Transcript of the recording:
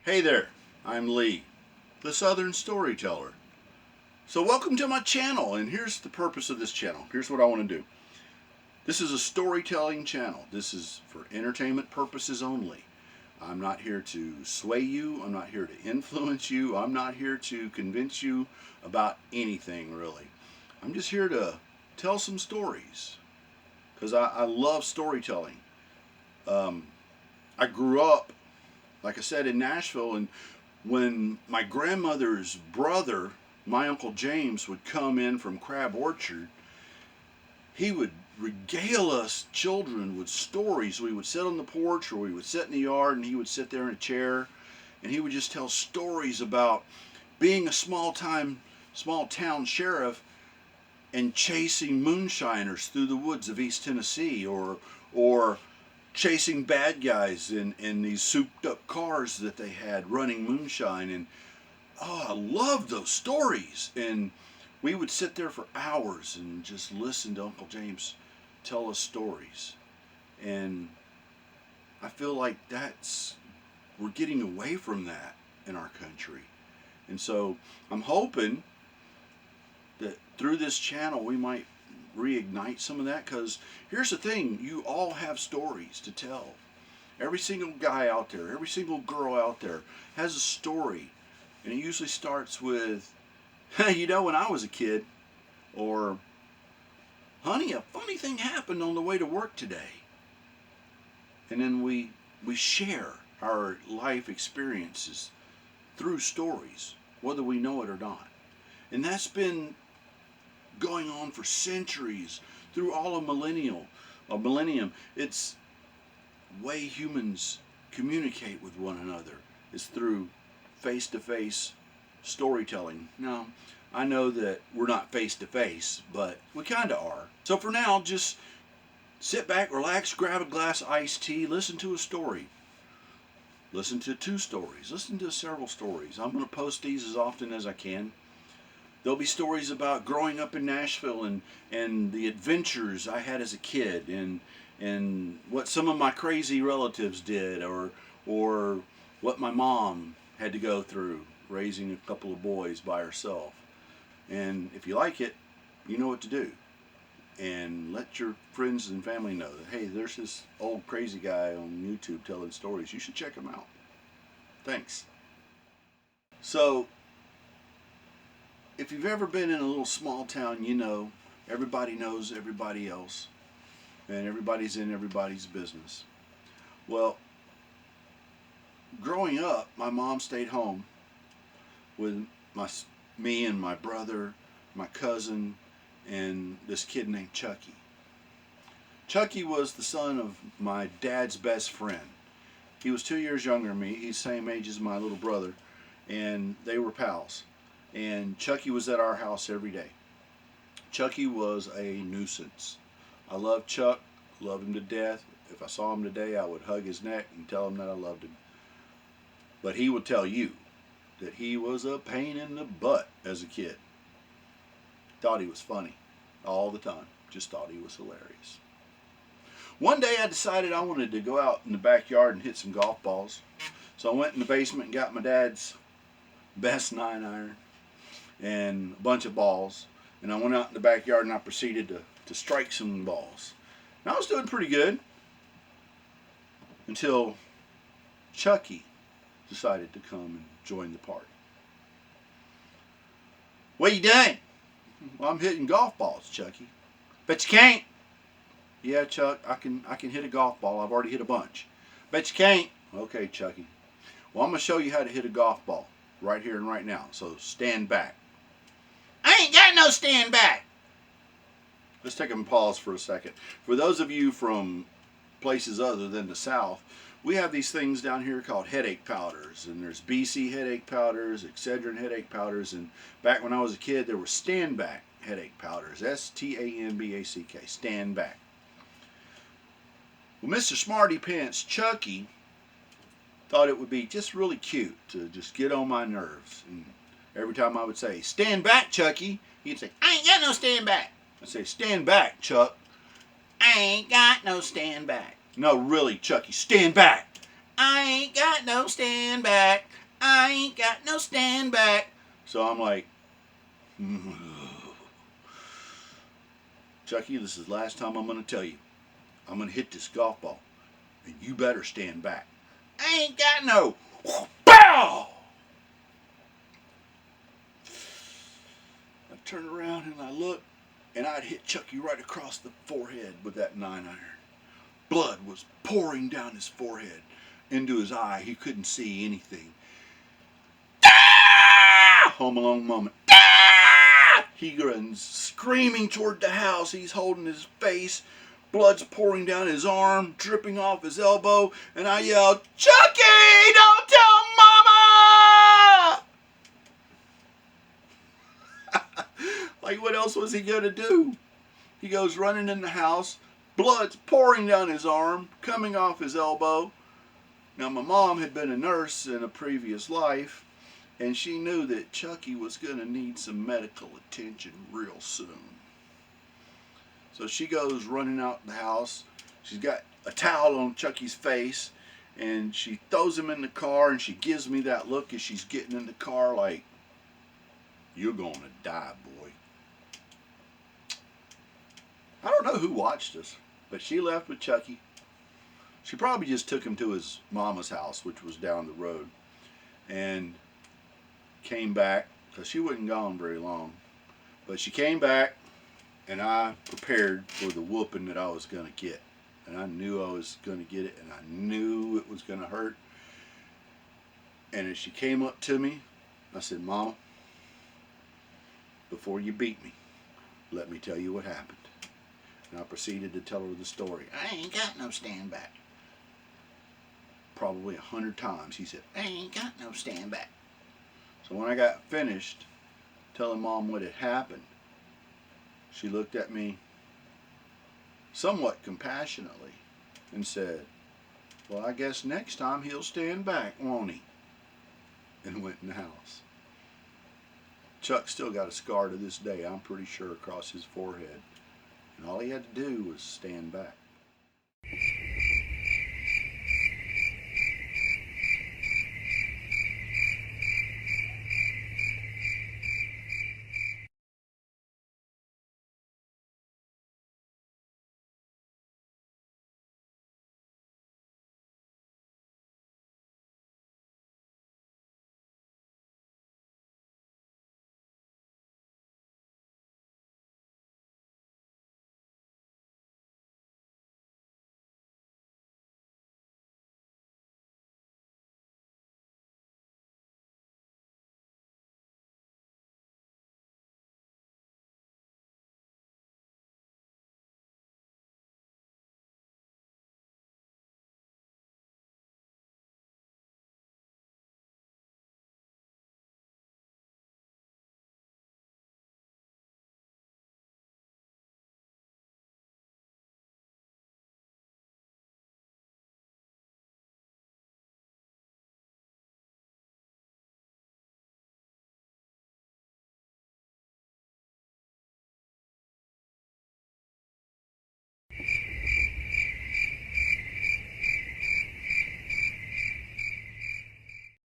Hey there, I'm Lee, the Southern Storyteller. So welcome to my channel, and here's the purpose of this channel. Here's what I want to do. This is a storytelling channel. This is for entertainment purposes only. I'm not here to sway you. I'm not here to influence you. I'm not here to convince you about anything, really. I'm just here to tell some stories because I love storytelling. I grew up, like I said, in Nashville, and when my grandmother's brother, my Uncle James, would come in from Crab Orchard, he would regale us children with stories. We would sit on the porch or we would sit in the yard, and he would sit there in a chair and he would just tell stories about being a small town sheriff and chasing moonshiners through the woods of East Tennessee, or chasing bad guys in these souped up cars that they had running moonshine. And I loved those stories. And we would sit there for hours and just listen to Uncle James tell us stories. And I feel like we're getting away from that in our country. And so I'm hoping that through this channel we might reignite some of that, because here's the thing, you all have stories to tell. Every single guy out there, every single girl out there has a story, and it usually starts with, you know, when I was a kid, or, honey, a funny thing happened on the way to work today. And then we share our life experiences through stories, whether we know it or not. And that's been going on for centuries, through all of millennium. It's the way humans communicate with one another is through face-to-face storytelling. Now, I know that we're not face-to-face, but we kind of are. So for now, just sit back, relax, grab a glass of iced tea, listen to a story. Listen to 2 stories. Listen to several stories. I'm going to post these as often as I can. There'll be stories about growing up in Nashville and the adventures I had as a kid, and what some of my crazy relatives did, or what my mom had to go through raising a couple of boys by herself. And if you like it, you know what to do. And let your friends and family know that, hey, there's this old crazy guy on YouTube telling stories. You should check him out. Thanks. So, if you've ever been in a little small town, you know everybody knows everybody else, and everybody's in everybody's business. Well, growing up, my mom stayed home with me and my brother, my cousin, and this kid named Chucky. Chucky was the son of my dad's best friend. He was 2 years younger than me. He's the same age as my little brother, and they were pals. And Chucky was at our house every day. Chucky was a nuisance. I loved Chuck, loved him to death. If I saw him today, I would hug his neck and tell him that I loved him. But he would tell you that he was a pain in the butt as a kid. Thought he was funny all the time. Just thought he was hilarious. One day I decided I wanted to go out in the backyard and hit some golf balls. So I went in the basement and got my dad's best 9-iron and a bunch of balls, and I went out in the backyard and I proceeded to strike some balls. And I was doing pretty good until Chucky decided to come and join the party. What you doing? Well, I'm hitting golf balls, Chucky. Bet you can't. Yeah, Chuck, I can hit a golf ball. I've already hit a bunch. Bet you can't. Okay, Chucky. Well, I'm going to show you how to hit a golf ball right here and right now. So stand back. I ain't got no stand back. Let's take a pause for a second. For those of you from places other than the South, we have these things down here called headache powders. And there's BC headache powders, Excedrin headache powders. And back when I was a kid, there were stand back headache powders. S-T-A-N-B-A-C-K. Stand back. Well, Mr. Smarty Pants Chucky thought it would be just really cute to just get on my nerves. And every time I would say, stand back, Chucky, he'd say, I ain't got no stand back. I'd say, stand back, Chuck. I ain't got no stand back. No, really, Chucky, stand back. I ain't got no stand back. I ain't got no stand back. So I'm like, Chucky, this is the last time I'm going to tell you. I'm going to hit this golf ball, and you better stand back. I ain't got no. Bow! I turn around and I look, and I'd hit Chucky right across the forehead with that 9-iron. Blood was pouring down his forehead into his eye. He couldn't see anything. Home Alone moment. He runs screaming toward the house. He's holding his face. Blood's pouring down his arm, dripping off his elbow. And I yelled, Chucky, don't tell Mama! Like, what else was he going to do? He goes running in the house. Blood's pouring down his arm, coming off his elbow. Now, my mom had been a nurse in a previous life, and she knew that Chucky was going to need some medical attention real soon. So she goes running out the house. She's got a towel on Chucky's face, and she throws him in the car, and she gives me that look as she's getting in the car like, you're going to die, boy. I don't know who watched us, but she left with Chucky. She probably just took him to his mama's house, which was down the road, and came back, because she wasn't gone very long. But she came back, and I prepared for the whooping that I was going to get. And I knew I was going to get it, and I knew it was going to hurt. And as she came up to me, I said, Mama, before you beat me, let me tell you what happened. And I proceeded to tell her the story. I ain't got no stand back. Probably 100 times he said, I ain't got no stand back. So when I got finished telling Mom what had happened, she looked at me somewhat compassionately and said, well, I guess next time he'll stand back, won't he? And went in the house. Chuck still got a scar to this day, I'm pretty sure, across his forehead. And all he had to do was stand back.